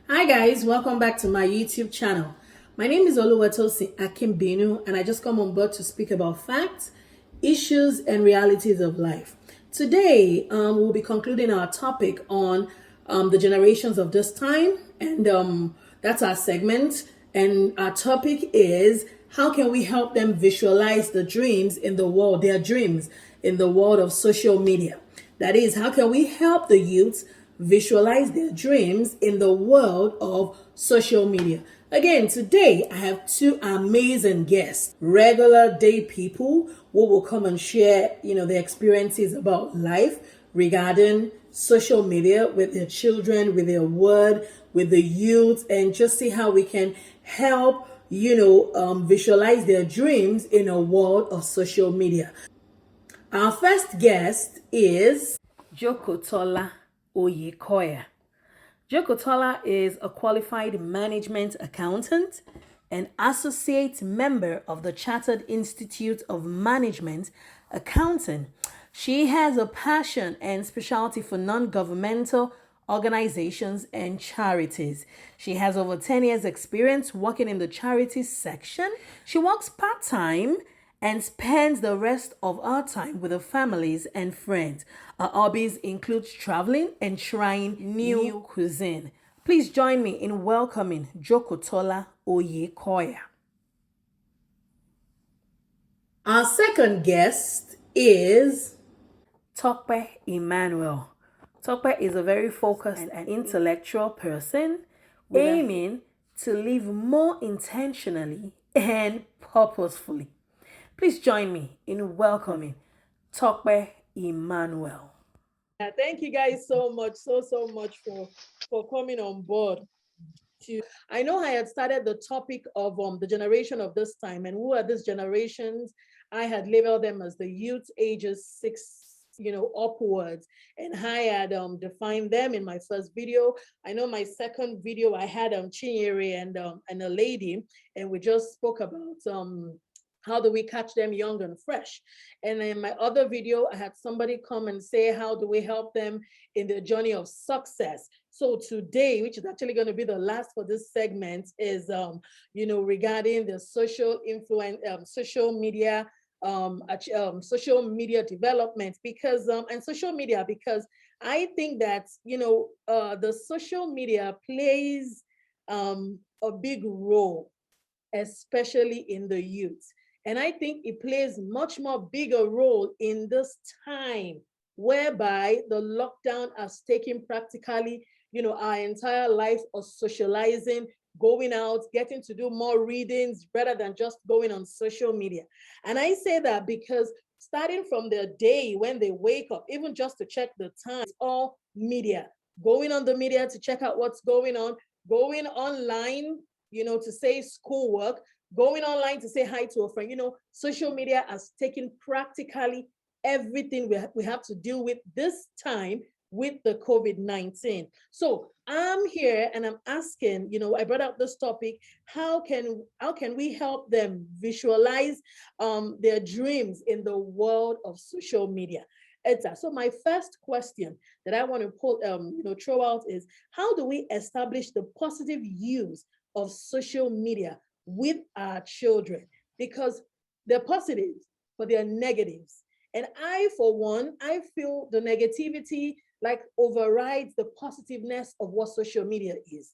Hi guys, welcome back to my YouTube channel. My name is Oluwatosin Akimbinu and I just come on board to speak about facts, issues and realities of life. Today, we'll be concluding our topic on the generations of this time and that's our segment. And our topic is how can we help them visualize the dreams in the world, their dreams in the world of social media. That is, how can we help the youths visualize their dreams in the world of social media? Again, today I have two amazing guests, regular day people who will come and share, their experiences about life regarding social media with their children, with their word, with the youth, and just see how we can help, visualize their dreams in a world of social media. Our first guest is Jokotola Oyekoya. Jokotola is a qualified management accountant and associate member of the Chartered Institute of Management Accounting. She has a passion and specialty for non-governmental organizations and charities. She has over 10 years experience working in the charities section. She works part-time and spends the rest of our time with her families and friends. Her hobbies include traveling and trying new cuisine. Please join me in welcoming Jokotola Oyekoya. Our second guest is Tope Emmanuel. Tope is a very focused and intellectual person aiming to live more intentionally and purposefully. Please join me in welcoming Tope Emmanuel. Thank you guys so much, so much for coming on board. I know I had started the topic of the generation of this time, and who are these generations? I had labeled them as the youth ages 6, upwards, and I had defined them in my first video. I know my second video I had Chinyere and a lady, and we just spoke about how do we catch them young and fresh? And in my other video, I had somebody come and say, how do we help them in their journey of success? So today, which is actually going to be the last for this segment, is regarding the social influence, social media development, because and social media, because I think that the social media plays a big role, especially in the youth. And I think it plays much more bigger role in this time whereby the lockdown has taken practically, our entire life of socializing, going out, getting to do more readings rather than just going on social media. And I say that because starting from the day when they wake up, even just to check the time, it's all media. Going on the media to check out what's going on, going online, to say schoolwork, going online to say hi to a friend. Social media has taken practically everything we have to deal with this time with the COVID-19. So I'm here and I'm asking, I brought up this topic, how can we help them visualize their dreams in the world of social media? So my first question that I want to throw out is, how do we establish the positive use of social media with our children? Because they're positives, but they're negatives. And I, for one, I feel the negativity like overrides the positiveness of what social media is,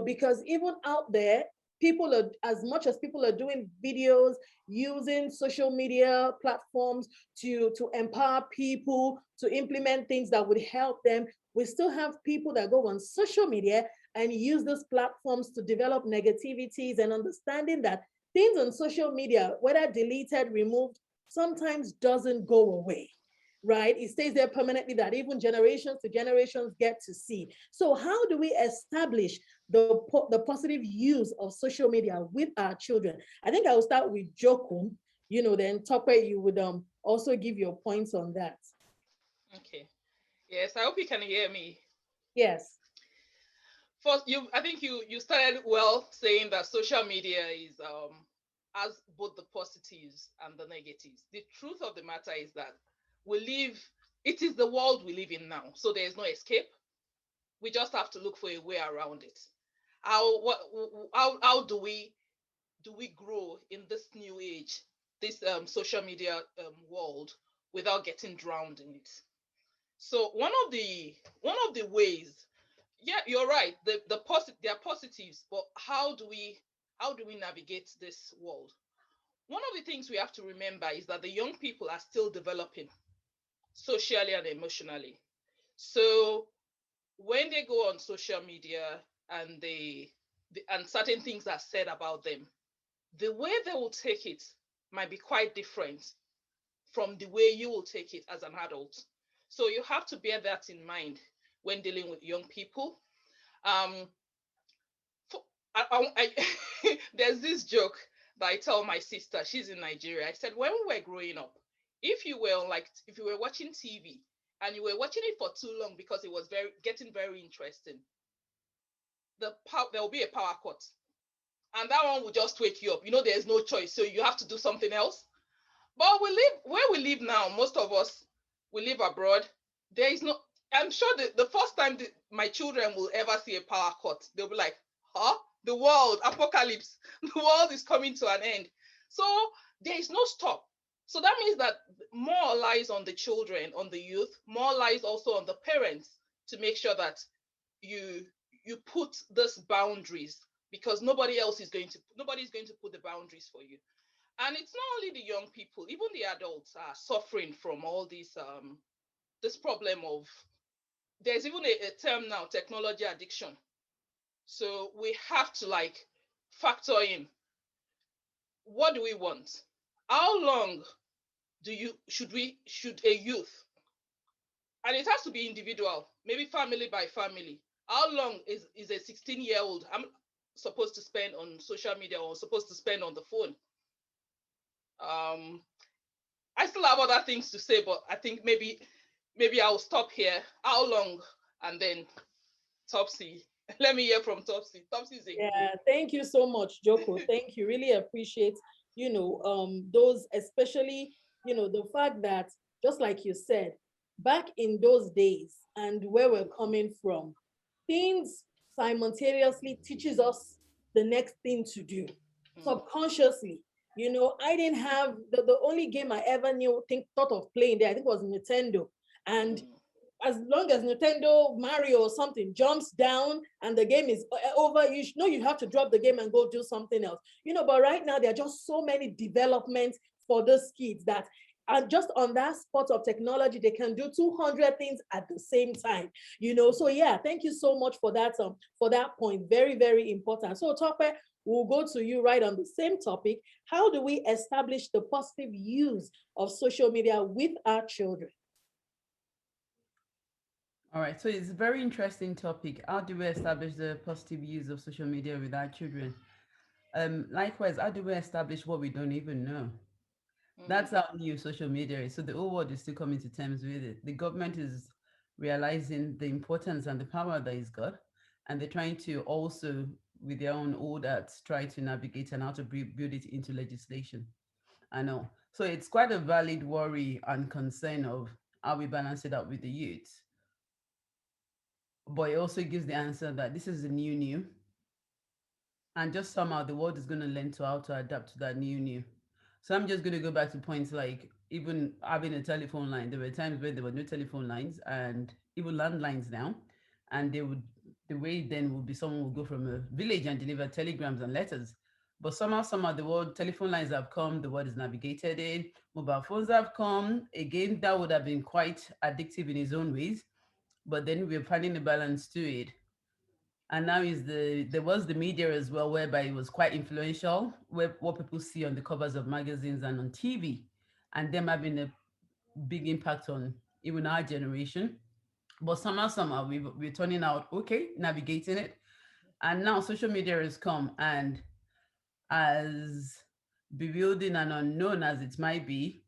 because even out there, people are, as much as people are doing videos, using social media platforms to empower people, to implement things that would help them, we still have people that go on social media and use those platforms to develop negativities, and understanding that things on social media, whether deleted, removed, sometimes doesn't go away, right? It stays there permanently, that even generations to generations get to see. So how do we establish the positive use of social media with our children? I think I will start with Jokum, then Topper, you would also give your points on that. Okay. Yes, I hope you can hear me. Yes. First, I think you started well saying that social media is has both the positives and the negatives. The truth of the matter is that we live. It is the world we live in now, so there is no escape. We just have to look for a way around it. how do we grow in this new age, this social media world, without getting drowned in it? So one of the ways, yeah, you're right. There are positives, but how do we navigate this world? One of the things we have to remember is that the young people are still developing socially and emotionally. So when they go on social media and and certain things are said about them, the way they will take it might be quite different from the way you will take it as an adult. So you have to bear that in mind when dealing with young people. Um, for, there's this joke that I tell my sister. She's in Nigeria. I said, when we were growing up, if you were watching TV and you were watching it for too long because it was getting very interesting, there will be a power cut, and that one will just wake you up. There's no choice, so you have to do something else. But we live where we live now. Most of us, we live abroad. There is no. I'm sure the first time my children will ever see a power cut, they'll be like, "Huh? The world apocalypse. The world is coming to an end." So there is no stop. So that means that more lies on the children, on the youth. More lies also on the parents to make sure that you you put these boundaries, because nobody's going to put the boundaries for you. And it's not only the young people, even the adults are suffering from all this problem of, there's even a term now, technology addiction. So we have to factor in, what do we want? How long should a youth, and it has to be individual, maybe family by family, how long is a 16-year-old I'm supposed to spend on social media, or supposed to spend on the phone? um I still have other things to say, but I think maybe I'll stop here. How long? And then Topsy. Let me hear from Topsy. Topsy is a guru. Yeah, thank you so much, Joko. Thank you. Really appreciate, those, especially, the fact that, just like you said, back in those days and where we're coming from, things simultaneously teaches us the next thing to do Mm, subconsciously. I didn't have the only game I ever thought of playing there, I think was Nintendo. And mm, as long as Nintendo Mario or something jumps down and the game is over, you know you have to drop the game and go do something else. But right now there are just so many developments for those kids that are just on that spot of technology. They can do 200 things at the same time. So yeah, thank you so much for that point. Very, very important. So Tope, we'll go to you right on the same topic. How do we establish the positive use of social media with our children? All right, so it's a very interesting topic. How do we establish the positive use of social media with our children? Likewise, how do we establish what we don't even know? That's mm, how new social media is. So the whole world is still coming to terms with it. The government is realizing the importance and the power that it's got, and they're trying to also, with their own old arts, try to navigate and how to build it into legislation. I know. So it's quite a valid worry and concern of how we balance it out with the youth. But it also gives the answer that this is the new, and just somehow the world is going to learn to how to adapt to that new. So I'm just going to go back to points like even having a telephone line. There were times where there were no telephone lines and even landlines now, and they would the way then would be someone would go from a village and deliver telegrams and letters. But somehow the world telephone lines have come, the world is navigated in, mobile phones have come. Again, that would have been quite addictive in its own ways. But then we're finding a balance to it, and now is there was the media as well, whereby it was quite influential, where what people see on the covers of magazines and on TV, and them having a big impact on even our generation. But somehow we're turning out okay, navigating it, and now social media has come, and as bewildering and unknown as it might be,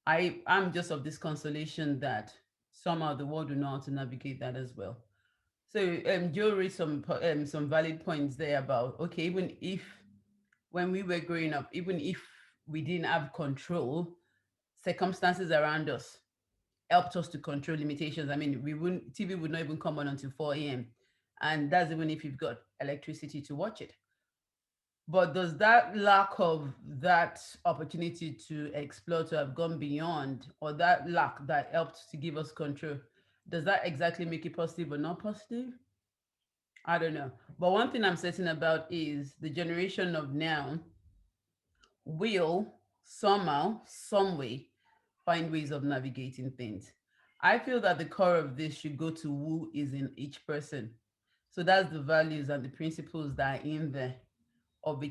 I'm just of this consolation that somehow the world will know how to navigate that as well. So Joe raised some valid points there about, okay, even if when we were growing up, even if we didn't have control, circumstances around us helped us to control limitations. I mean, we wouldn't TV would not even come on until 4 a.m. And that's even if you've got electricity to watch it. But does that lack of that opportunity to explore, to have gone beyond, or that lack that helped to give us control, does that exactly make it positive or not positive? I don't know. But one thing I'm certain about is the generation of now will somehow, some way, find ways of navigating things. I feel that the core of this should go to who is in each person. So that's the values and the principles that are in there of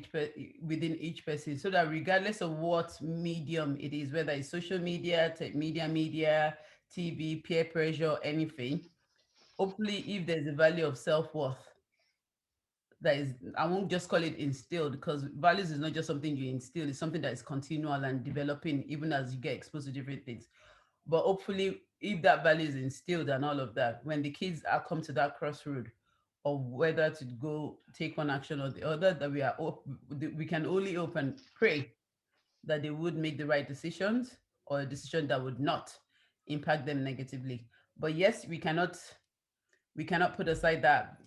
within each person, so that regardless of what medium it is, whether it's social media, tech media, TV, peer pressure, anything, hopefully if there's a value of self-worth that is, I won't just call it instilled, because values is not just something you instill, it's something that is continual and developing even as you get exposed to different things. But hopefully if that value is instilled and all of that, when the kids are come to that crossroad of whether to go take one action or the other, that we can only hope and pray that they would make the right decisions, or a decision that would not impact them negatively. But yes, we cannot put aside that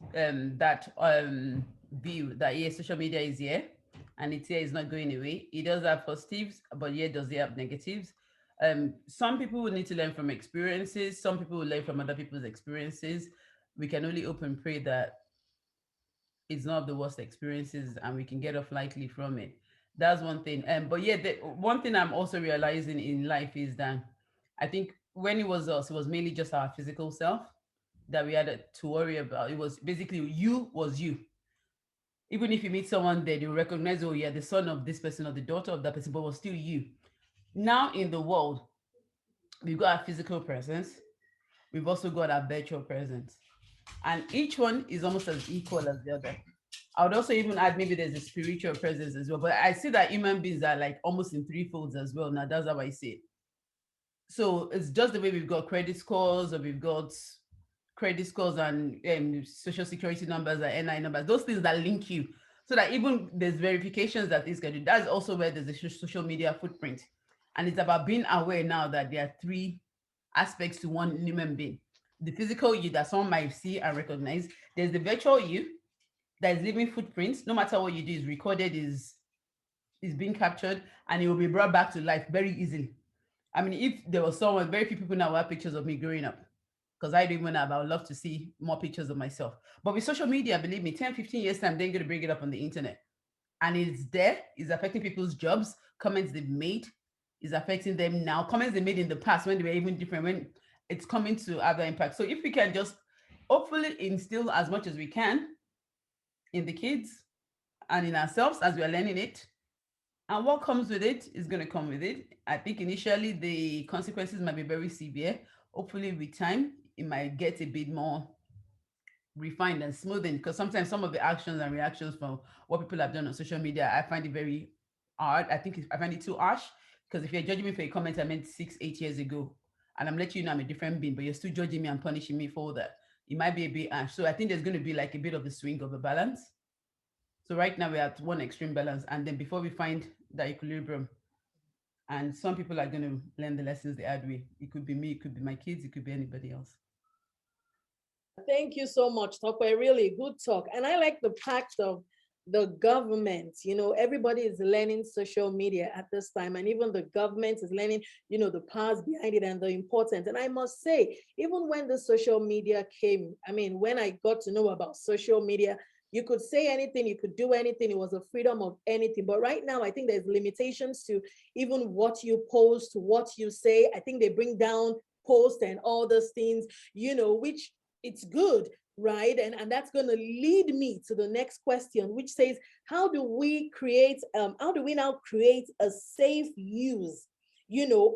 view that yes, social media is here and it's here, is not going away. It does have positives, but yeah, does it have negatives? Some people will need to learn from experiences. Some people will learn from other people's experiences. We can only hope and pray that it's not the worst experiences and we can get off lightly from it. That's one thing. But yeah, one thing I'm also realizing in life is that I think when it was us, it was mainly just our physical self that we had to worry about. It was basically you was you. Even if you meet someone there, they will recognize, oh, yeah, the son of this person or the daughter of that person, but was still you. Now in the world, we've got our physical presence, we've also got our virtual presence. And each one is almost as equal as the other. I would also even add maybe there's a spiritual presence as well. But I see that human beings are like almost in three folds as well. Now that's how I see it. So it's just the way we've got credit scores, or we've got credit scores and social security numbers and NI numbers, those things that link you. So that even there's verifications that things can do. That's also where there's a social media footprint. And it's about being aware now that there are three aspects to one human being. The physical you that someone might see and recognize. There's the virtual you that is leaving footprints. No matter what you do, is recorded, is being captured, and it will be brought back to life very easily. I mean, if there was someone, very few people now have pictures of me growing up, because I don't even have. I would love to see more pictures of myself. But with social media, believe me, 10, 15 years time, they're going to bring it up on the internet. And it's there, it's affecting people's jobs, comments they've made, is affecting them now, comments they made in the past when they were even different, when it's coming to other impact. So if we can just hopefully instill as much as we can in the kids and in ourselves as we are learning it, and what comes with it is going to come with it. I think initially the consequences might be very severe. Hopefully, with time, it might get a bit more refined and smoothened, because sometimes some of the actions and reactions from what people have done on social media, I find it very hard. I find it too harsh, because if you're judging me for a comment I made 6, 8 years ago, and I'm letting you know I'm a different being, but you're still judging me and punishing me for that, it might be a bit harsh. So I think there's going to be like a bit of a swing of a balance. So right now we're at one extreme balance, and then before we find that equilibrium, and some people are going to learn the lessons the hard way. It could be me, it could be my kids, it could be anybody else. Thank you so much, Talk. A really good talk. And I like the fact of the government. Everybody is learning social media at this time, and even the government is learning, the powers behind it and the importance. And I must say, even when the social media came, I mean, when I got to know about social media, you could say anything, you could do anything. It was a freedom of anything. But right now, I think there's limitations to even what you post, what you say. I think they bring down post and all those things, which it's good, right? And that's going to lead me to the next question, which says, how do we now create a safe use,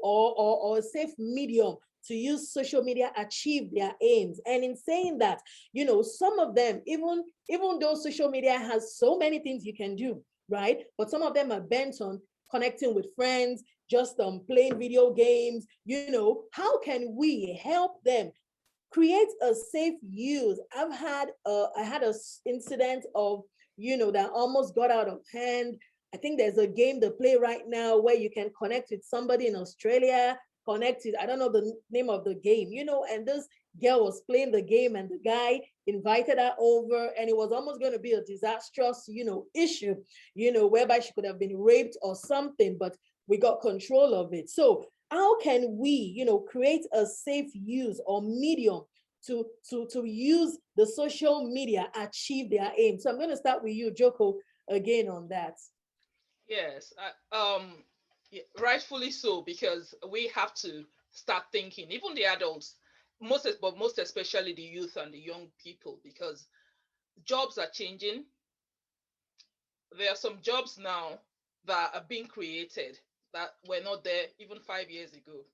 or a safe medium to use social media achieve their aims? And in saying that, some of them, even though social media has so many things you can do, right? But some of them are bent on connecting with friends, just playing video games. How can we help them create a safe use? I had a incident of, that almost got out of hand. I think there's a game they play right now where you can connect with somebody in Australia, connected. I don't know the name of the game, and this girl was playing the game and the guy invited her over, and it was almost going to be a disastrous, issue, whereby she could have been raped or something, but we got control of it. So how can we, create a safe use or medium to use the social media achieve their aim? So I'm going to start with you, Joko, again on that. Yes, yeah, rightfully so, because we have to start thinking, even the adults, but most especially the youth and the young people, because jobs are changing. There are some jobs now that are being created that were not there even 5 years ago.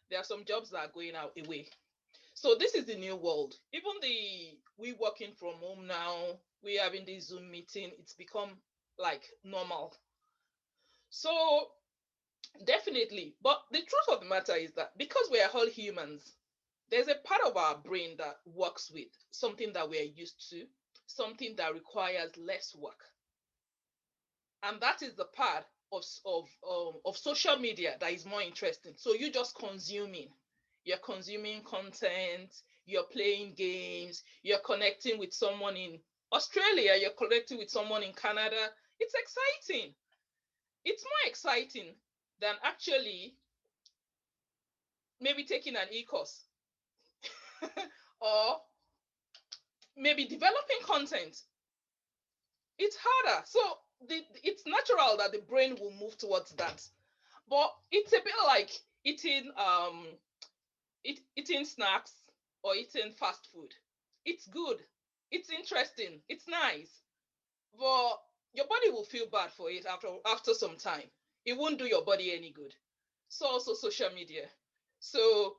There are some jobs that are going out away. So this is the new world. Even we working from home now, we having this Zoom meeting, it's become like normal. So definitely. But the truth of the matter is that because we are all humans, there's a part of our brain that works with something that we are used to, something that requires less work. And that is the part of social media that is more interesting. So you just consuming. You're consuming content, you're playing games, you're connecting with someone in Australia, you're connecting with someone in Canada. It's exciting. It's more exciting than actually maybe taking an e-course or maybe developing content. It's harder. So it's natural that the brain will move towards that. But it's a bit like eating snacks or eating fast food. It's good. It's interesting. It's nice. But your body will feel bad for it after some time. It won't do your body any good. So also social media. So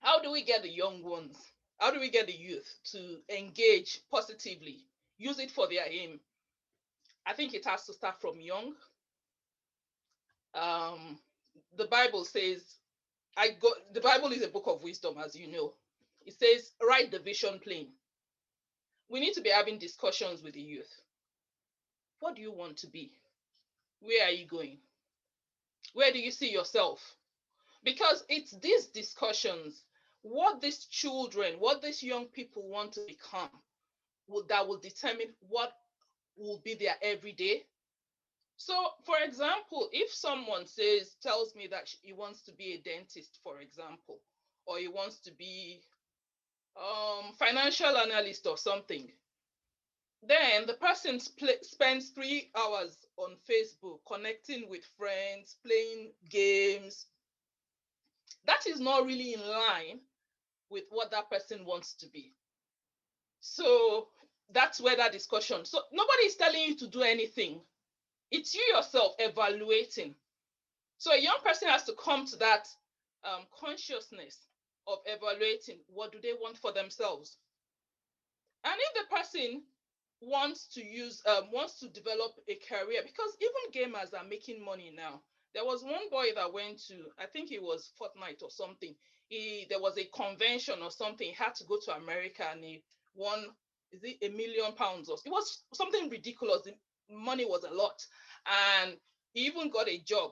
how do we get the young ones? How do we get the youth to engage positively? Use it for their aim. I think it has to start from young. Um, the Bible says, the Bible is a book of wisdom, as you know. It says, write the vision plain. We need to be having discussions with the youth. What do you want to be? Where are you going? Where do you see yourself? Because it's these discussions, what these children, what these young people want to become, that will determine what will be their everyday. So, for example, if someone tells me that he wants to be a dentist, for example, or he wants to be financial analyst or something, then the person spends 3 hours on Facebook connecting with friends, playing games. That is not really in line with what that person wants to be. So that's where that discussion. So nobody is telling you to do anything. It's you yourself evaluating. So a young person has to come to that consciousness of evaluating what do they want for themselves. And if the person wants to develop a career, because even gamers are making money now. There was one boy that went to, I think it was Fortnite or something. There was a convention or something. He had to go to America and he won, is it £1 million? Or it was something ridiculous. The money was a lot, and he even got a job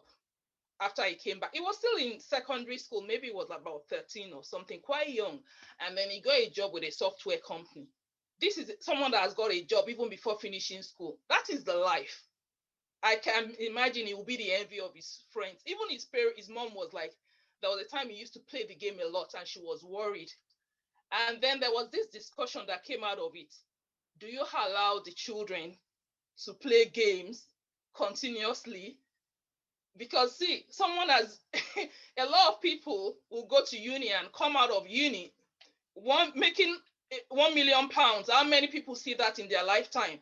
after he came back. He was still in secondary school, maybe it was about 13 or something, quite young. And then he got a job with a software company. This is someone that has got a job even before finishing school. That is the life. I can imagine he will be the envy of his friends. Even his mom was like, there was a time he used to play the game a lot and she was worried. And then there was this discussion that came out of it. Do you allow the children to play games continuously? Because see, someone has a lot of people will go to uni and come out of uni making £1 million. How many people see that in their lifetime?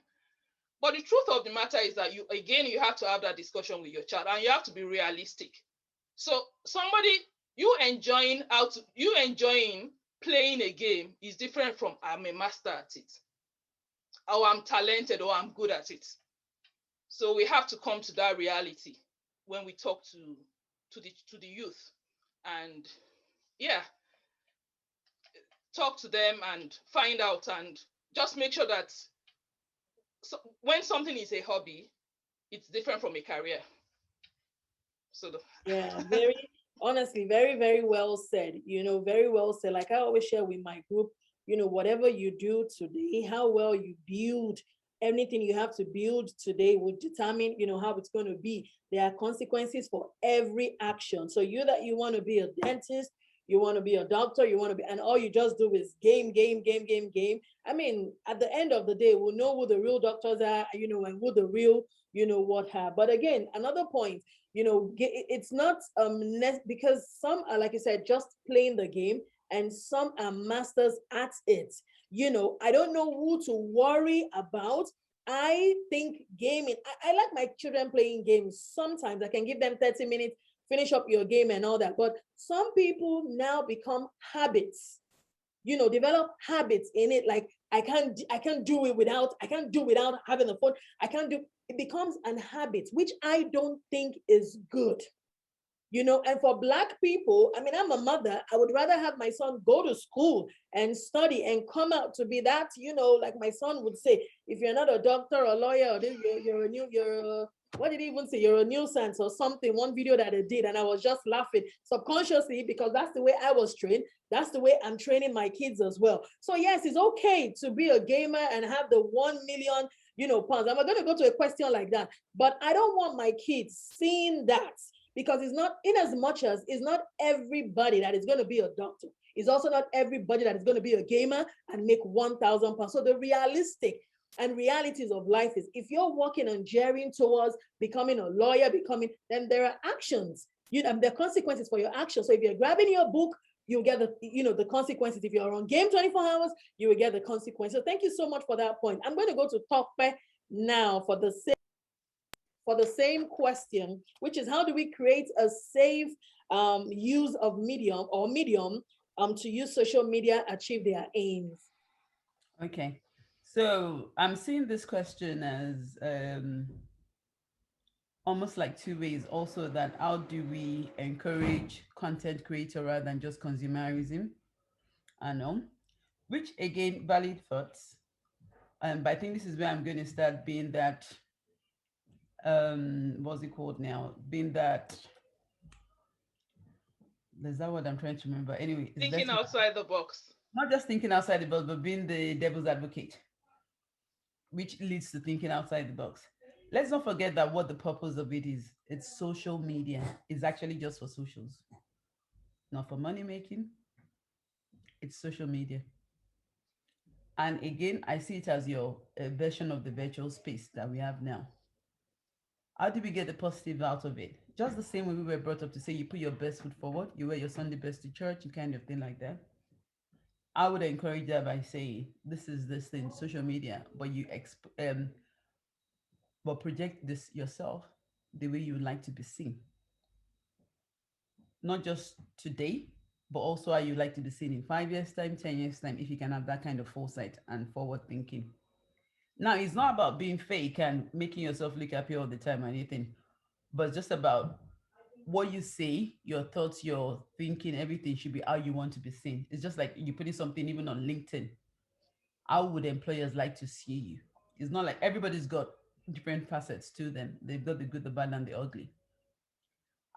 But the truth of the matter is that you have to have that discussion with your child, and you have to be realistic. So you enjoying playing a game is different from I'm a master at it, or I'm talented, or I'm good at it. So we have to come to that reality when we talk to the youth, and yeah, talk to them and find out, and just make sure that when something is a hobby, it's different from a career. So Yeah, very, Honestly, very, very well said. Very well said. Like I always share with my group, whatever you do today, how well you build anything you have to build today will determine, how it's going to be. There are consequences for every action. So you want to be a dentist, you want to be a doctor, you want to be, and all you just do is game, game, game, game, game. I mean, at the end of the day, we'll know who the real doctors are, and who the real, what have. But again, another point, it's not because some are, like you said, just playing the game, and some are masters at it. I don't know who to worry about. I think gaming, I like my children playing games. Sometimes I can give them 30 minutes, finish up your game and all that. But some people now become habits, develop habits in it. Like I can't do it without, I can't do without having the phone. I can't do, it becomes an habit, which I don't think is good. And for Black people, I mean, I'm a mother, I would rather have my son go to school and study and come out to be that, like my son would say, if you're not a doctor or a lawyer, or what did he even say, you're a nuisance or something, one video that I did, and I was just laughing subconsciously, because that's the way I was trained. That's the way I'm training my kids as well. So yes, it's okay to be a gamer and have the 1 million pounds. I'm going to go to a question like that, but I don't want my kids seeing that, because it's not, in as much as it's not everybody that is going to be a doctor. It's also not everybody that is going to be a gamer and make 1,000 pounds. So the realistic and realities of life is, if you're working on gearing towards becoming a lawyer, then there are actions. There are consequences for your actions. So if you're grabbing your book, you'll get the consequences. If you're on game 24 hours, you will get the consequences. So thank you so much for that point. I'm going to go to Tokpe now for the same question, which is, how do we create a safe use of medium to use social media, achieve their aims? Okay. So I'm seeing this question as almost like two ways. Also, that how do we encourage content creator rather than just consumerism? I know, which again, valid thoughts. But I think this is where I'm going to start being that what's it called now? Being that, is that what I'm trying to remember? Anyway, it's Thinking best outside the box. not just thinking outside the box, but being the devil's advocate, which leads to thinking outside the box. Let's not forget that what the purpose of it is. It's social media. It's actually just for socials, not for money making. It's social media. And again, I see it as your version of the virtual space that we have now. How do we get the positive out of it? Just the same way we were brought up to say you put your best foot forward, you wear your Sunday best to church, and kind of thing like that. I would encourage that by saying this is this thing, social media, but but project this yourself the way you would like to be seen, not just today, but also how you like to be seen in 5 years time, 10 years time, if you can have that kind of foresight and forward thinking. Now, it's not about being fake and making yourself look happy all the time or anything, but just about what you say, your thoughts, your thinking, everything should be how you want to be seen. It's just like you putting something even on LinkedIn. How would employers like to see you? It's not like everybody's got different facets to them. They've got the good, the bad, and the ugly.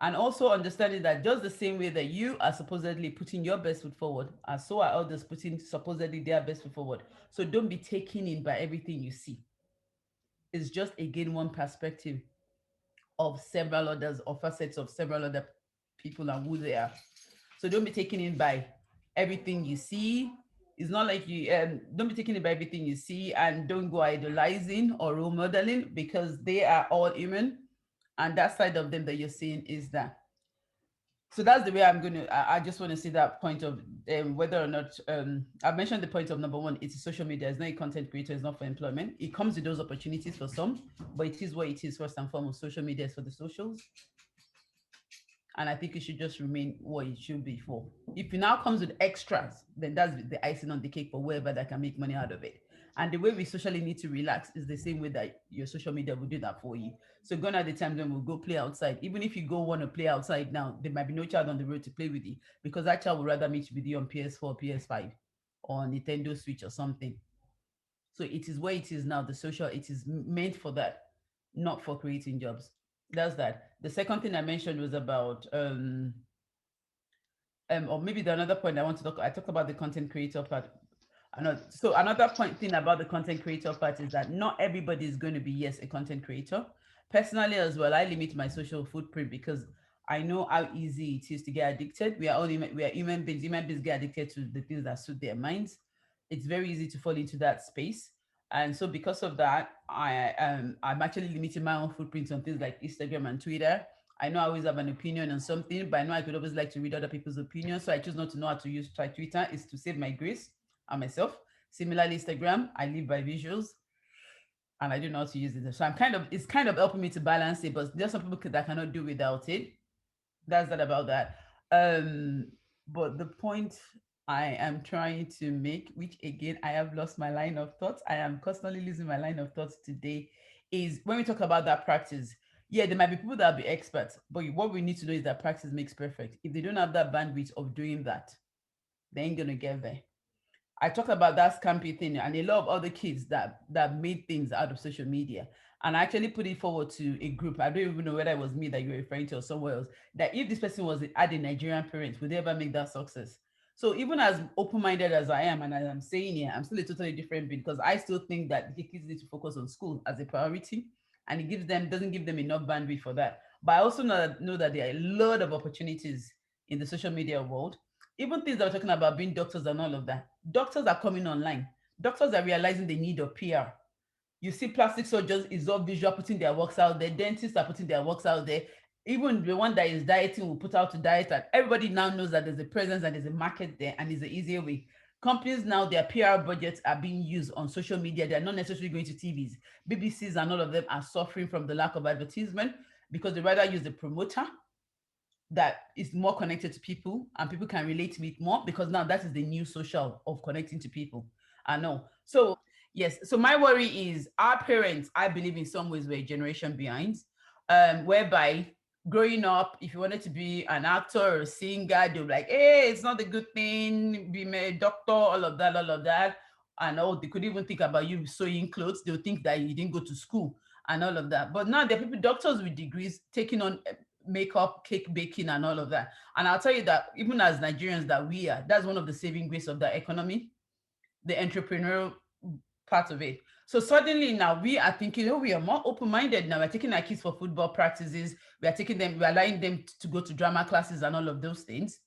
And also understanding that just the same way that you are supposedly putting your best foot forward, and so are others putting supposedly their best foot forward. So don't be taken in by everything you see. It's just again one perspective of several others or facets of several other people and who they are. So don't be taken in by everything you see. It's not like you don't be taken in by everything you see, and don't go idolizing or role modeling, because they are all human, and that side of them that you're seeing is that. So that's the way I'm going to. I just want to see that point of whether or not I mentioned the point of number one. It's social media. It's not a content creator. It's not for employment. It comes with those opportunities for some, but it is what it is first and foremost. Social media is for the socials, and I think it should just remain what it should be for. If it now comes with extras, then that's the icing on the cake for whoever that can make money out of it. And the way we socially need to relax is the same way that your social media will do that for you. So gone are the times when we'll go play outside. Even if you go want to play outside now, there might be no child on the road to play with you, because that child would rather meet with you on PS4, PS5, or Nintendo Switch or something. So it is where it is now. The social, it is meant for that, not for creating jobs. That's that. The second thing I mentioned was about or maybe the another point I want to talk. I talked about the content creator part. So another point thing about the content creator part is that not everybody is going to be yes a content creator. Personally, as well, I limit my social footprint because I know how easy it is to get addicted. We are human beings. Human beings get addicted to the things that suit their minds. It's very easy to fall into that space. And so because of that, I'm actually limiting my own footprint on things like Instagram and Twitter. I know I always have an opinion on something, but I know I could always like to read other people's opinions. So I choose not to know how to use try Twitter is to save my grace and myself. Similarly, Instagram, I live by visuals and I do not use it. So it's kind of helping me to balance it, but there's some people that cannot do without it. That's that about that. Um, but the point I am trying to make, which again I have lost my line of thoughts, I am constantly losing my line of thoughts today, is when we talk about that practice. Yeah, there might be people that will be experts, but what we need to know is that practice makes perfect. If they don't have that bandwidth of doing that, they ain't gonna get there. I talked about that scampy thing and a lot of other kids that made things out of social media. And I actually put it forward to a group. I don't even know whether it was me that you were referring to or somewhere else. That if this person was had a Nigerian parent, would they ever make that success? So even as open-minded as I am, and as I'm saying here, I'm still a totally different being because I still think that the kids need to focus on school as a priority, and it doesn't give them enough bandwidth for that. But I also know that there are a lot of opportunities in the social media world, even things that we're talking about being doctors and all of that. Doctors are coming online. Doctors are realizing the need of PR. You see plastic surgeons is all visual putting their works out there. Dentists are putting their works out there. Even the one that is dieting will put out to diet, and everybody now knows that there's a presence and there's a market there, and it's an easier way. Companies now, their PR budgets are being used on social media. They're not necessarily going to TVs. BBCs and all of them are suffering from the lack of advertisement because they rather use a promoter that is more connected to people and people can relate to it more because now that is the new social of connecting to people. I know. So yes, so my worry is our parents, I believe in some ways we're a generation behind, whereby growing up, if you wanted to be an actor or a singer, they'll be like, hey, it's not a good thing, be a doctor, all of that, all of that. And oh, they could even think about you sewing clothes. They'll think that you didn't go to school and all of that. But now there are people, doctors with degrees, taking on makeup, cake baking, and all of that. And I'll tell you that even as Nigerians that we are, that's one of the saving grace of the economy, the entrepreneurial part of it. So suddenly now we are thinking, oh, we are more open-minded now. We're taking our kids for football practices. We're allowing them to go to drama classes and all of those things.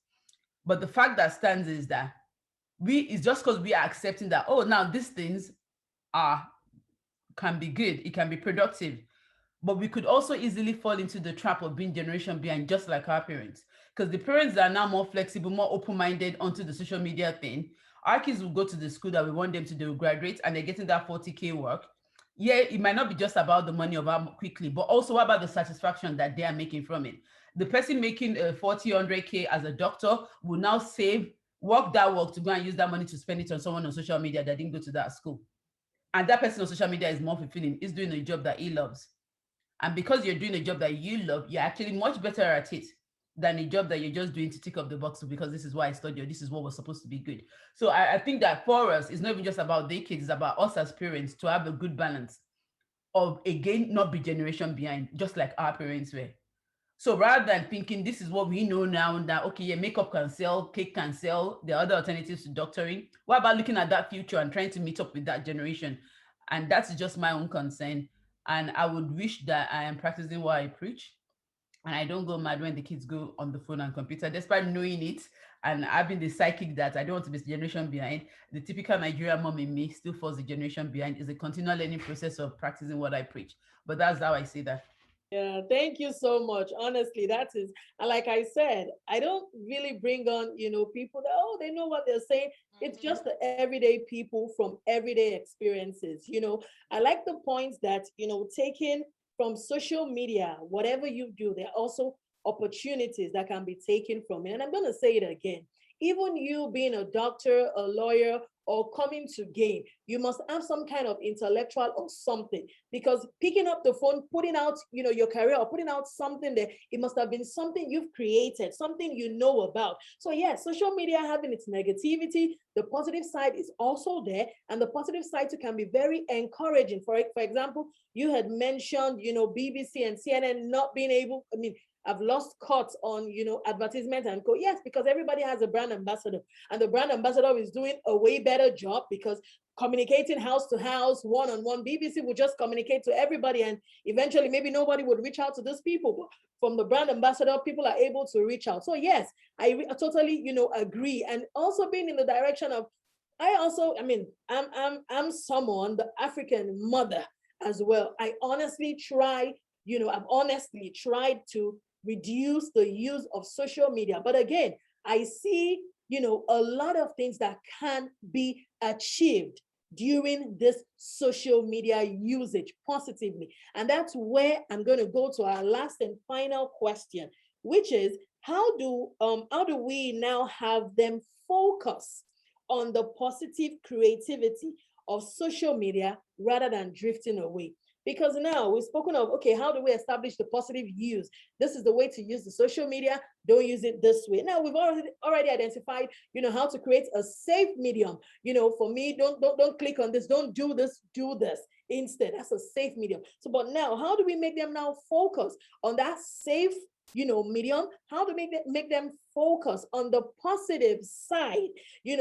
But the fact that stands is that it's just because we are accepting that, oh, now these things are can be good, it can be productive, but we could also easily fall into the trap of being generation behind, just like our parents. Because the parents are now more flexible, more open-minded onto the social media thing. Our kids will go to the school that we want them to do, graduate, and they're getting that 40K work. Yeah, it might not be just about the money of how quickly, but also what about the satisfaction that they are making from it? The person making 40, 100K as a doctor will now work that work to go and use that money to spend it on someone on social media that didn't go to that school. And that person on social media is more fulfilling, is doing a job that he loves. And because you're doing a job that you love, you're actually much better at it than a job that you're just doing to tick off the box because this is what I studied or this is what was supposed to be good. So I think that for us, it's not even just about the kids, it's about us as parents to have a good balance of, again, not be generation behind, just like our parents were. So rather than thinking this is what we know now, that okay, yeah, makeup can sell, cake can sell, there are other alternatives to doctoring. What about looking at that future and trying to meet up with that generation? And that's just my own concern. And I would wish that I am practicing what I preach and I don't go mad when the kids go on the phone and computer, despite knowing it and having the psychic that I don't want to be generation behind. The typical Nigerian mom in me still falls the generation behind. Is a continual learning process of practicing what I preach. But that's how I see that. Yeah, thank you so much. Honestly, that is, and like I said, I don't really bring on, people that, oh, they know what they're saying. It's Mm-hmm. just the everyday people from everyday experiences. I like the points that, taken from social media, whatever you do, there are also opportunities that can be taken from it. And I'm going to say it again. Even you being a doctor, a lawyer, or coming to gain, you must have some kind of intellectual or something, because picking up the phone, putting out your career or putting out something there, it must have been something you've created, something you know about. So yeah, social media having its negativity, the positive side is also there, and the positive side too can be very encouraging. For example, you had mentioned BBC and CNN not being able, I've lost cuts on, advertisement and co. Yes, because everybody has a brand ambassador, and the brand ambassador is doing a way better job because communicating house to house, one on one. BBC would just communicate to everybody, and eventually maybe nobody would reach out to those people. But from the brand ambassador, people are able to reach out. So yes, I totally, agree. And also being in the direction of, I'm someone, the African mother as well. I've honestly tried to reduce the use of social media. But again, I see, a lot of things that can be achieved during this social media usage positively. And that's where I'm going to go to our last and final question, which is how do we now have them focus on the positive creativity of social media rather than drifting away? Because now we've spoken of, okay, how do we establish the positive use? This is the way to use the social media. Don't use it this way. Now we've already identified, how to create a safe medium. For me, don't click on this. Don't do this. Do this instead. That's a safe medium. So, but now, how do we make them now focus on that safe, medium? How to make them focus on the positive side,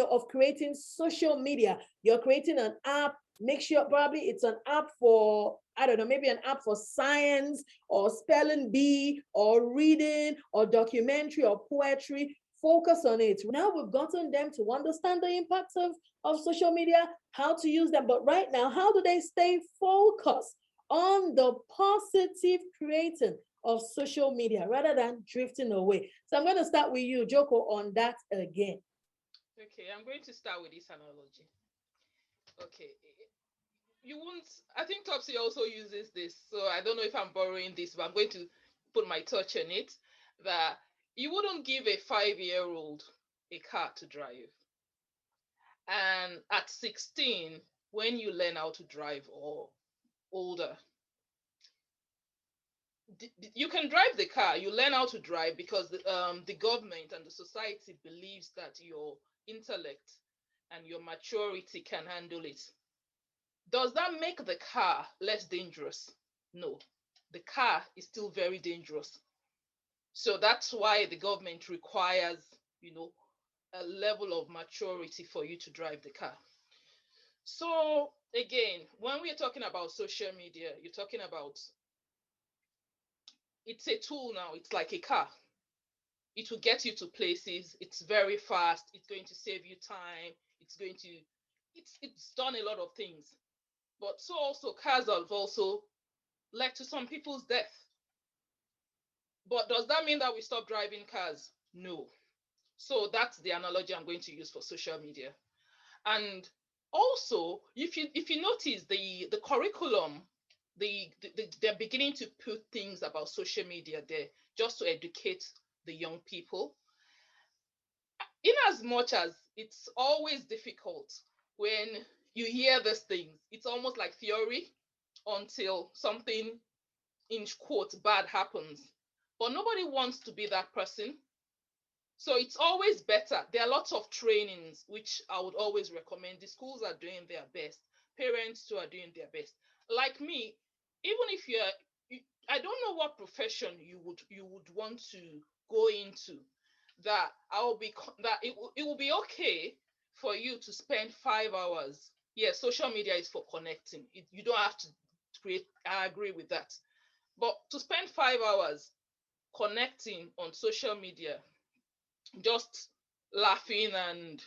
of creating social media? You're creating an app. Make sure probably it's an app for, I don't know, maybe an app for science or spelling bee or reading or documentary or poetry. Focus on it. Now we've gotten them to understand the impacts of social media, how to use them. But right now, how do they stay focused on the positive creating of social media rather than drifting away? So I'm going to start with you, Joko, on that again. Okay, I'm going to start with this analogy. Okay, you won't, I think Topsy also uses this, so I don't know if I'm borrowing this, but I'm going to put my touch on it, that you wouldn't give a 5-year-old a car to drive. And at 16, when you learn how to drive, or older, you can drive the car. You learn how to drive because the government and the society believes that your intellect and your maturity can handle it. Does that make the car less dangerous? No, the car is still very dangerous. So that's why the government requires, a level of maturity for you to drive the car. So again, when we're talking about social media, you're talking about, it's a tool now. It's like a car. It will get you to places. It's very fast. It's going to save you time. It's done a lot of things. But so also cars have also led to some people's death. But does that mean that we stop driving cars? No. So that's the analogy I'm going to use for social media. And also, if you notice the curriculum, they're beginning to put things about social media there just to educate the young people. In as much as it's always difficult when you hear these things, it's almost like theory until something, in quotes, bad happens. But nobody wants to be that person. So it's always better. There are lots of trainings which I would always recommend. The schools are doing their best. Parents too are doing their best. Like me, even if I don't know what profession you would want to go into, that it will be okay for you to spend 5 hours. Yes, social media is for connecting. You don't have to create. I agree with that. But to spend 5 hours connecting on social media, just laughing and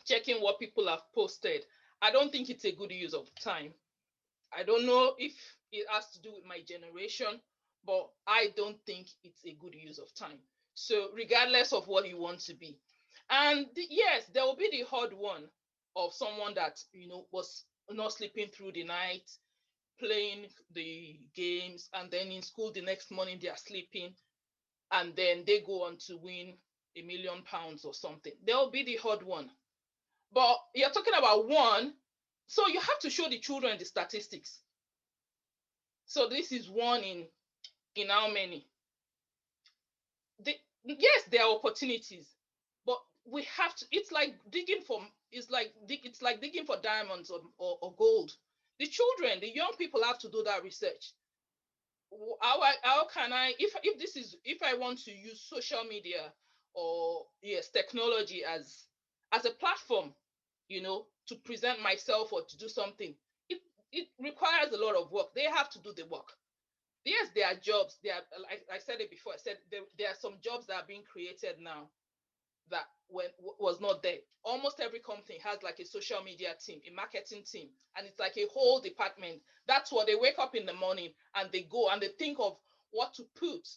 checking what people have posted, I don't think it's a good use of time. I don't know if it has to do with my generation, but I don't think it's a good use of time. So, regardless of what you want to be, and yes, there will be the hard one of someone that was not sleeping through the night, playing the games, and then in school the next morning they are sleeping, and then they go on to win £1 million or something. There'll be the hard one. But you're talking about one, so you have to show the children the statistics. So this is one in how many? Yes, there are opportunities, but we have to. It's like digging for. It's like digging for diamonds or gold. The children, the young people have to do that research. how can I, if this is, if I want to use social media or yes technology as a platform, to present myself or to do something, it requires a lot of work. They have to do the work. Yes, there are jobs. There are, like I said it before. I said there are some jobs that are being created now that was not there. Almost every company has like a social media team, a marketing team, and it's like a whole department. That's what they wake up in the morning and they go and they think of what to put,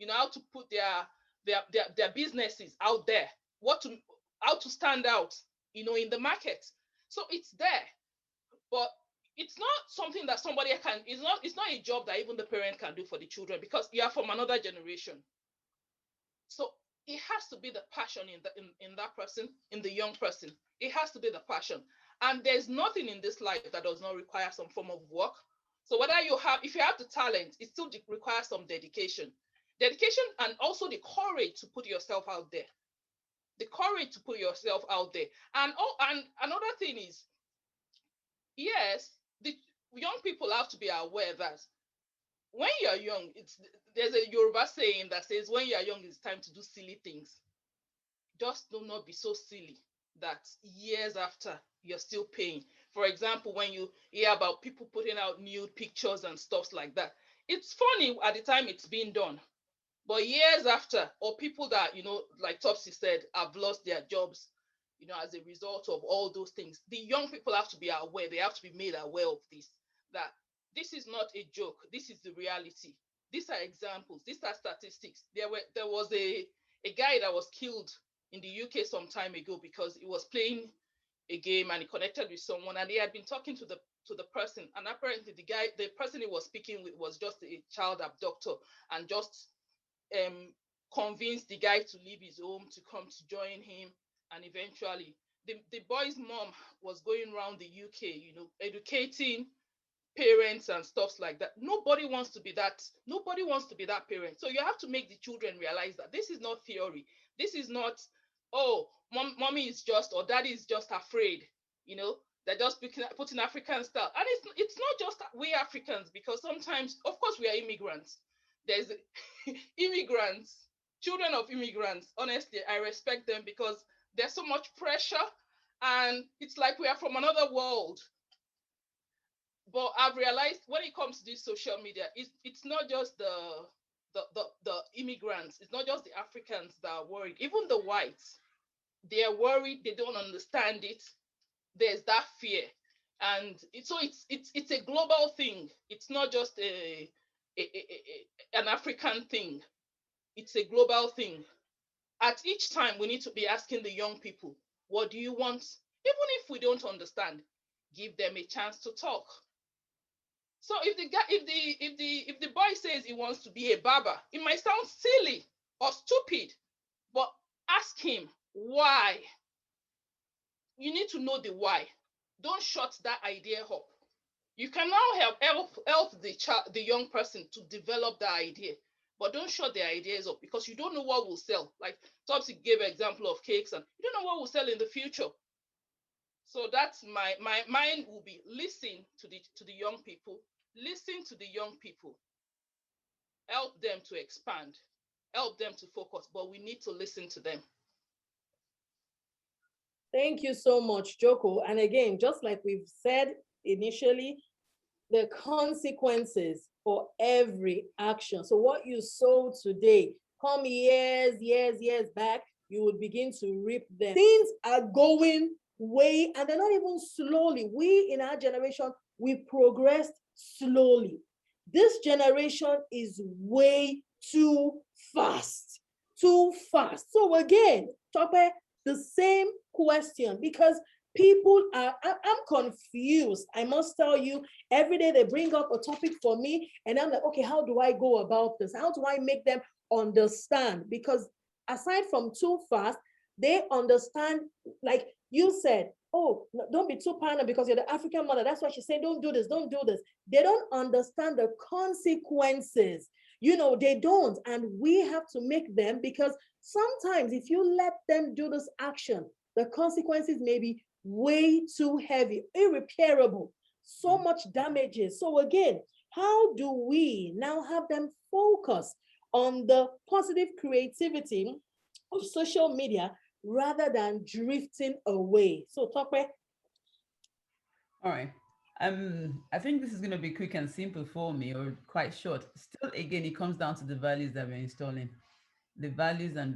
how to put their businesses out there, what to how to stand out, in the market. So it's there, but it's not something that somebody can. It's not a job that even the parent can do for the children because you are from another generation. So it has to be the passion in that person, in the young person. It has to be the passion. And there's nothing in this life that does not require some form of work. So if you have the talent, it still requires some dedication, and also the courage to put yourself out there. The courage to put yourself out there. And another thing is, yes, the young people have to be aware that when you're young, there's a Yoruba saying that says when you're young, it's time to do silly things. Just do not be so silly that years after you're still paying. For example, when you hear about people putting out nude pictures and stuff like that, it's funny at the time it's being done. But years after, or people that, like Topsy said, have lost their jobs, as a result of all those things, the young people have to be aware. They have to be made aware of this, that this is not a joke. This is the reality. These are examples. These are statistics. There was a guy that was killed in the UK some time ago because he was playing a game and he connected with someone and he had been talking to the person, and apparently the person he was speaking with was just a child abductor and just convinced the guy to leave his home to come to join him. And eventually the boy's mom was going around the UK, educating parents and stuff like that. Nobody wants to be that parent. So you have to make the children realize that this is not theory. This is not, oh, mommy is just, or daddy is just afraid, they're just putting African style. And it's not just we Africans, because sometimes, of course, we are immigrants. There's immigrants, children of immigrants. Honestly, I respect them because there's so much pressure and it's like we are from another world. But I've realized when it comes to this social media, it's not just the immigrants, it's not just the Africans that are worried. Even the whites, they are worried, they don't understand it. There's that fear. And it's a global thing. It's not just an African thing. It's a global thing. At each time, we need to be asking the young people, what do you want? Even if we don't understand, give them a chance to talk. So if the boy says he wants to be a barber, it might sound silly or stupid, but ask him why. You need to know the why. Don't shut that idea up. You can now help the young person to develop that idea, but don't shut the ideas up because you don't know what will sell. Like Topsy gave an example of cakes, and you don't know what will sell in the future. So that's my mind will be listen to the young people, listen to the young people, help them to expand, help them to focus, but we need to listen to them. Thank you so much, Joko. And again, just like we've said initially, the consequences for every action. So what you sow today, come years back, you would begin to reap them. Things are going way, and they're not even slowly. We in our generation, we progressed slowly. This generation is way too fast. Too fast. So again, Tope, the same question, because people are, I'm confused. I must tell you, every day they bring up a topic for me, and I'm like, okay, how do I go about this? How do I make them understand? Because aside from too fast, they understand, like you said, oh, don't be too paranoid because you're the African mother. That's why she's saying, don't do this, don't do this. They don't understand the consequences. They don't. And we have to make them, because sometimes if you let them do this action, the consequences may be way too heavy, irreparable, so much damages. So again, how do we now have them focus on the positive creativity of social media rather than drifting away? So, Tokwe. All right. I think this is going to be quick and simple for me, or quite short. Still, again, it comes down to the values that we're installing, the values that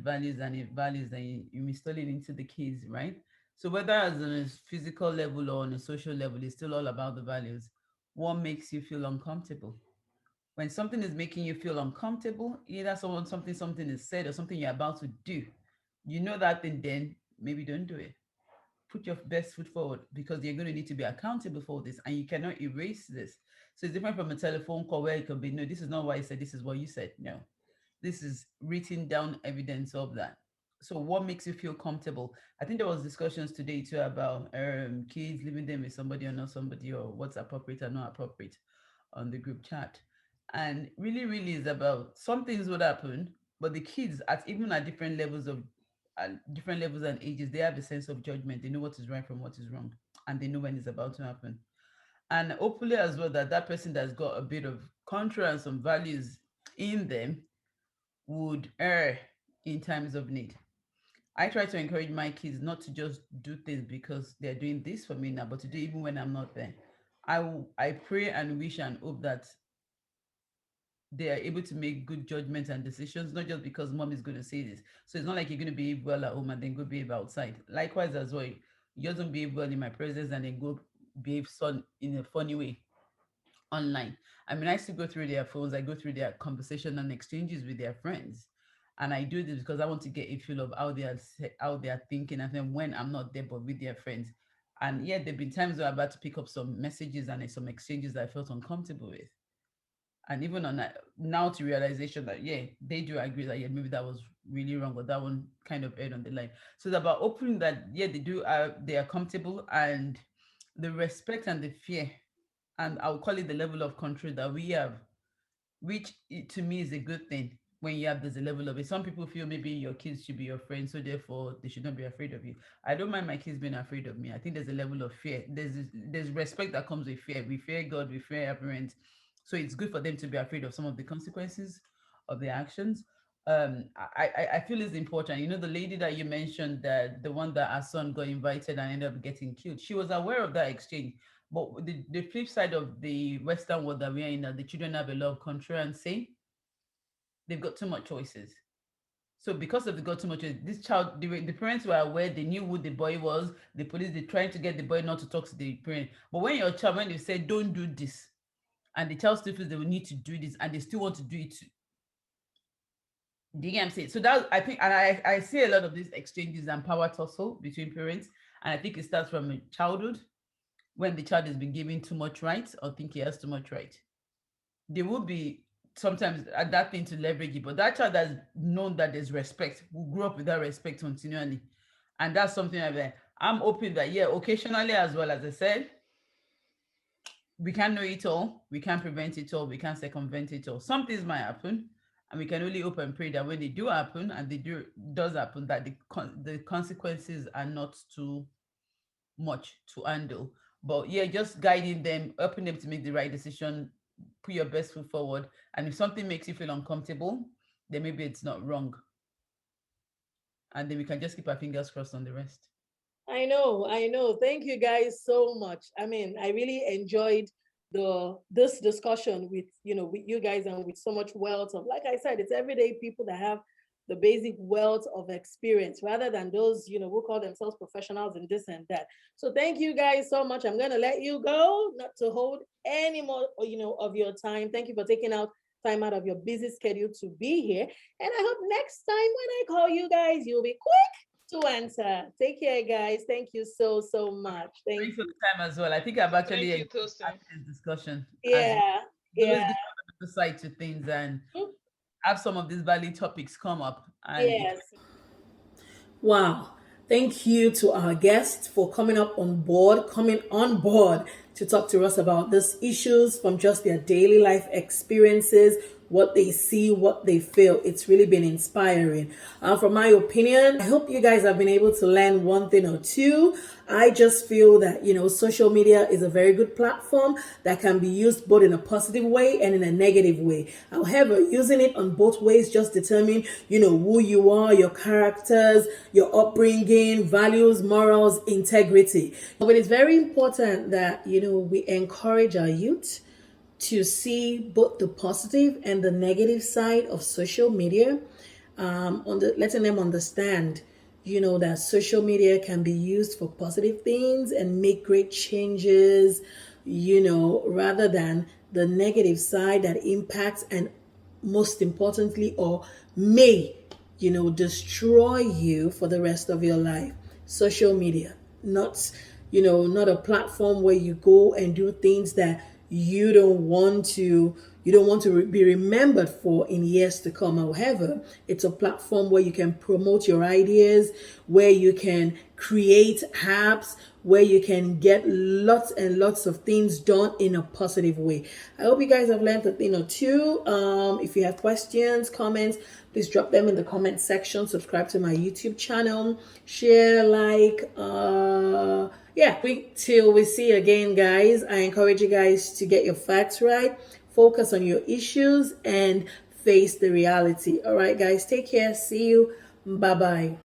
you're installing into the kids, right? So whether as on a physical level or on a social level, it's still all about the values. What makes you feel uncomfortable? When something is making you feel uncomfortable, either something is said or something you're about to do, you know that thing, then maybe don't do it. Put your best foot forward because you're going to need to be accountable for this and you cannot erase this. So it's different from a telephone call where it could be, no, this is not what I said, this is what you said. No, this is written down evidence of that. So what makes you feel comfortable? I think there was discussions today too about kids living them with somebody or not somebody, or what's appropriate or not appropriate on the group chat. And really is about some things would happen, but the kids at even at different levels and ages, they have a sense of judgment. They know what is right from what is wrong, and they know when it's about to happen. And hopefully as well that that person that's got a bit of contra and some values in them would err in times of need. I try to encourage my kids not to just do things because they're doing this for me now, but to do even when I'm not there. I pray and wish and hope that they are able to make good judgments and decisions, not just because mom is going to say this. So it's not like you're going to behave well at home and then go behave outside. Likewise as well, you just don't behave well in my presence and then go behave son in a funny way online. I mean, I still go through their phones, I go through their conversation and exchanges with their friends. And I do this because I want to get a feel of how they are thinking, and then when I'm not there but with their friends. And yeah, there've been times where I've had to pick up some messages and some exchanges that I felt uncomfortable with. And even on that, now to realization that yeah, they do agree that yeah, maybe that was really wrong, or that one kind of aired on the line. So it's about opening that yeah, they are comfortable, and the respect and the fear, and I'll call it the level of control that we have, which to me is a good thing. When you have there's a level of it, some people feel maybe your kids should be your friends, so therefore they should not be afraid of you. I don't mind my kids being afraid of me. I think there's a level of fear. There's respect that comes with fear. We fear God, we fear our parents, so it's good for them to be afraid of some of the consequences of their actions. I feel it's important. You know, the lady that you mentioned, that the one that her son got invited and ended up getting killed, she was aware of that exchange. But the flip side of the Western world that we are in, that the children have a lot of control and say, they've got too much choices. So because of the got too much choices, this child, the parents were aware, they knew who the boy was. The police, they trying to get the boy not to talk to the parent. But when your child, when they say don't do this, and the child still feels they will need to do this, and they still want to do it, do you get what I'm saying? So that I think, and I see a lot of these exchanges and power tussle between parents, and I think it starts from childhood when the child has been given too much right or think he has too much right. There will be sometimes that thing to leverage it, but that child has known that there's respect will grow up with that respect continually. And that's something I'm hoping that, yeah, occasionally, as well as I said, we can't know it all, we can't prevent it all, we can't circumvent it all. Some things might happen, and we can only hope and pray that when they do happen, and they do does happen, that the consequences are not too much to handle. But yeah, just guiding them, helping them to make the right decision, put your best foot forward. And if something makes you feel uncomfortable, then maybe it's not wrong. And then we can just keep our fingers crossed on the rest. I know, I know. Thank you guys so much. I mean, I really enjoyed the this discussion with with you guys, and with so much wealth of, like I said, it's everyday people that have the basic wealth of experience rather than those who call themselves professionals and this and that. So thank you guys so much. I'm gonna let you go, not to hold any more of your time. Thank you for taking out time out of your busy schedule to be here. And I hope next time when I call you guys, you'll be quick to answer. Take care, guys. Thank you so, so much. Thank Thanks for you. the time as well. I think I've actually Thank you, enjoyed Tosin. this discussion as well. Yeah, It's always yeah, good to have another side to things and mm, have some of these valid topics come up. And it yes. Wow. Thank you to our guests for coming on board to talk to us about these issues from just their daily life experiences, what they see, what they feel. It's really been inspiring. From my opinion, I hope you guys have been able to learn one thing or two. I just feel that, social media is a very good platform that can be used both in a positive way and in a negative way. However, using it on both ways just determine, who you are, your characters, your upbringing, values, morals, integrity. But it's very important that, we encourage our youth to see both the positive and the negative side of social media, letting them understand, that social media can be used for positive things and make great changes, rather than the negative side that impacts and most importantly, or may, destroy you for the rest of your life. Social media, not, not a platform where you go and do things that you don't want to be remembered for in years to come. However, it's a platform where you can promote your ideas, where you can create apps, where you can get lots and lots of things done in a positive way. I hope you guys have learned a thing or two. If you have questions, comments, please drop them in the comment section. Subscribe to my YouTube channel, share, like, till we see again, guys. I encourage you guys to get your facts right, focus on your issues, and face the reality. All right, guys, take care. See you. Bye bye.